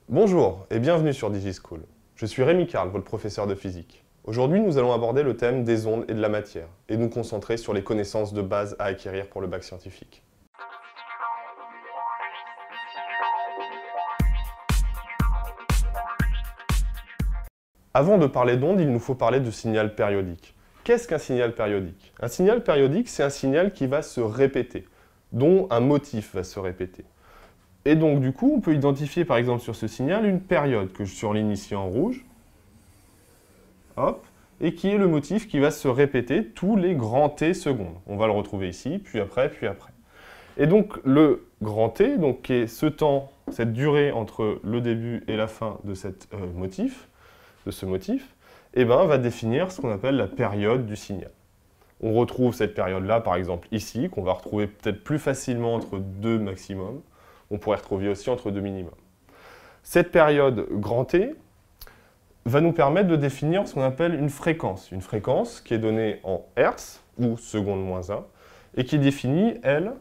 Bonjour et bienvenue sur DigiSchool. Je suis Rémi Carl, votre professeur de physique. Aujourd'hui, nous allons aborder le thème des ondes et de la matière et nous concentrer sur les connaissances de base à acquérir pour le bac scientifique. Avant de parler d'ondes, il nous faut parler de signal périodique. Qu'est-ce qu'un signal périodique? Un signal périodique, c'est un signal qui va se répéter, dont un motif va se répéter. Et donc, du coup, on peut identifier, par exemple, sur ce signal, une période que je surligne ici en rouge, hop, et qui est le motif qui va se répéter tous les grands t secondes. On va le retrouver ici, puis après, puis après. Et donc, le grand t, donc, qui est ce temps, cette durée entre le début et la fin de, ce motif, eh ben, va définir ce qu'on appelle la période du signal. On retrouve cette période-là, par exemple, ici, qu'on va retrouver peut-être plus facilement entre 2 maximum. On pourrait retrouver aussi entre 2 minimum. Cette période grand T va nous permettre de définir ce qu'on appelle une fréquence qui est donnée en Hertz, ou seconde moins 1, et qui définit, elle,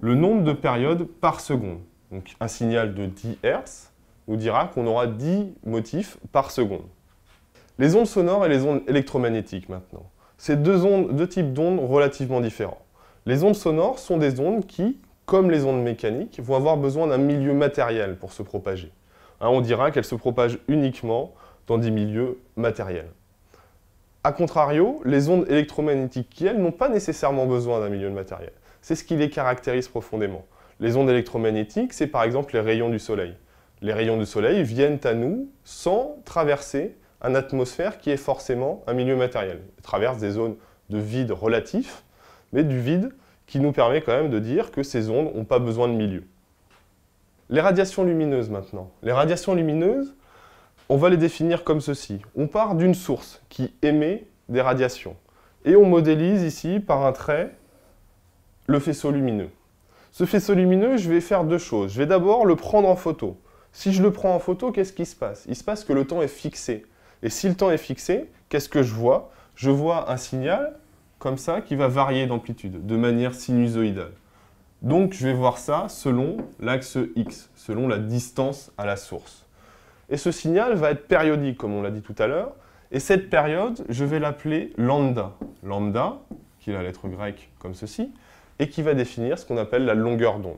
le nombre de périodes par seconde. Donc un signal de 10 Hertz nous dira qu'on aura 10 motifs par seconde. Les ondes sonores et les ondes électromagnétiques maintenant. C'est deux types d'ondes relativement différents. Les ondes sonores sont des ondes qui, comme les ondes mécaniques, vont avoir besoin d'un milieu matériel pour se propager. On dira qu'elles se propagent uniquement dans des milieux matériels. A contrario, les ondes électromagnétiques qui, elles, n'ont pas nécessairement besoin d'un milieu matériel. C'est ce qui les caractérise profondément. Les ondes électromagnétiques, c'est par exemple les rayons du soleil. Les rayons du soleil viennent à nous sans traverser une atmosphère qui est forcément un milieu matériel. Ils traversent des zones de vide relatif, mais du vide qui nous permet quand même de dire que ces ondes n'ont pas besoin de milieu. Les radiations lumineuses maintenant. Les radiations lumineuses, on va les définir comme ceci. On part d'une source qui émet des radiations. Et on modélise ici par un trait le faisceau lumineux. Ce faisceau lumineux, je vais faire deux choses. Je vais d'abord le prendre en photo. Si je le prends en photo, qu'est-ce qui se passe? Il se passe que le temps est fixé. Et si le temps est fixé, qu'est-ce que je vois? Je vois un signal comme ça, qui va varier d'amplitude, de manière sinusoïdale. Donc, je vais voir ça selon l'axe X, selon la distance à la source. Et ce signal va être périodique, comme on l'a dit tout à l'heure, et cette période, je vais l'appeler lambda. Lambda, qui est la lettre grecque comme ceci, et qui va définir ce qu'on appelle la longueur d'onde.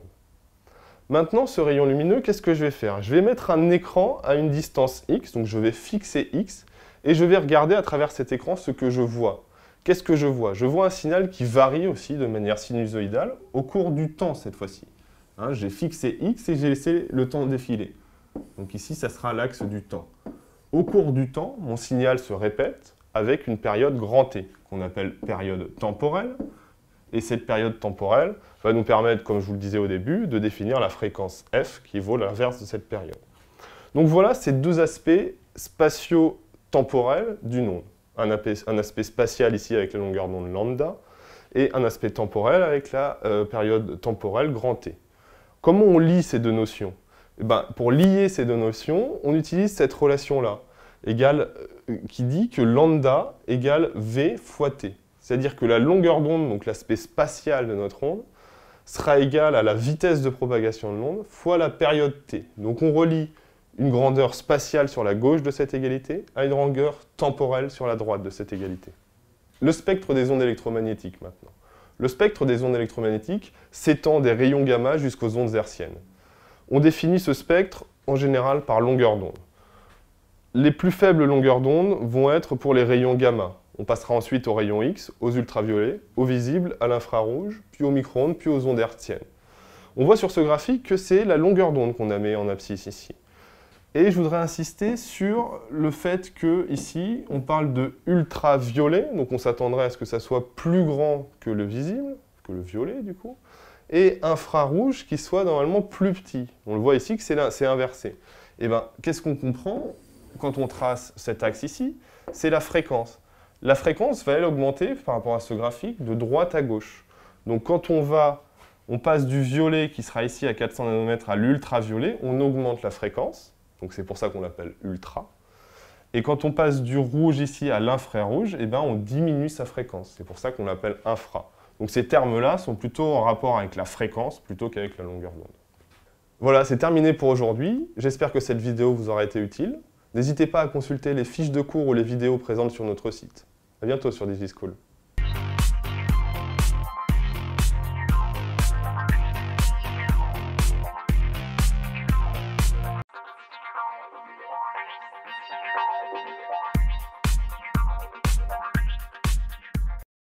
Maintenant, ce rayon lumineux, qu'est-ce que je vais faire? Je vais mettre un écran à une distance X, donc je vais fixer X, et je vais regarder à travers cet écran ce que je vois. Qu'est-ce que je vois? Je vois un signal qui varie aussi de manière sinusoïdale au cours du temps cette fois-ci. J'ai fixé X et j'ai laissé le temps défiler. Donc ici, ça sera l'axe du temps. Au cours du temps, mon signal se répète avec une période grand T, qu'on appelle période temporelle. Et cette période temporelle va nous permettre, comme je vous le disais au début, de définir la fréquence F qui vaut l'inverse de cette période. Donc voilà ces deux aspects spatio-temporels d'une onde. Un aspect spatial ici avec la longueur d'onde lambda et un aspect temporel avec la période temporelle grand T. Comment on lie ces deux notions? Pour lier ces deux notions, on utilise cette relation-là, qui dit que lambda égale V fois T. C'est-à-dire que la longueur d'onde, donc l'aspect spatial de notre onde, sera égale à la vitesse de propagation de l'onde fois la période T. Donc on relie une grandeur spatiale sur la gauche de cette égalité à une longueur temporelle sur la droite de cette égalité. Le spectre des ondes électromagnétiques maintenant. Le spectre des ondes électromagnétiques s'étend des rayons gamma jusqu'aux ondes hertziennes. On définit ce spectre en général par longueur d'onde. Les plus faibles longueurs d'onde vont être pour les rayons gamma. On passera ensuite aux rayons X, aux ultraviolets, aux visibles, à l'infrarouge, puis aux micro-ondes, puis aux ondes hertziennes. On voit sur ce graphique que c'est la longueur d'onde qu'on a mis en abscisse ici. Et je voudrais insister sur le fait que ici, on parle de ultraviolet, donc on s'attendrait à ce que ça soit plus grand que le visible, que le violet du coup, et infrarouge qui soit normalement plus petit. On le voit ici que c'est inversé. Et qu'est-ce qu'on comprend quand on trace cet axe ici? C'est la fréquence. La fréquence va elle augmenter par rapport à ce graphique de droite à gauche. Donc quand on passe du violet qui sera ici à 400 nanomètres à l'ultraviolet, on augmente la fréquence. Donc c'est pour ça qu'on l'appelle ultra. Et quand on passe du rouge ici à l'infrarouge, on diminue sa fréquence. C'est pour ça qu'on l'appelle infra. Donc ces termes-là sont plutôt en rapport avec la fréquence plutôt qu'avec la longueur d'onde. Voilà, c'est terminé pour aujourd'hui. J'espère que cette vidéo vous aura été utile. N'hésitez pas à consulter les fiches de cours ou les vidéos présentes sur notre site. À bientôt sur DigiSchool.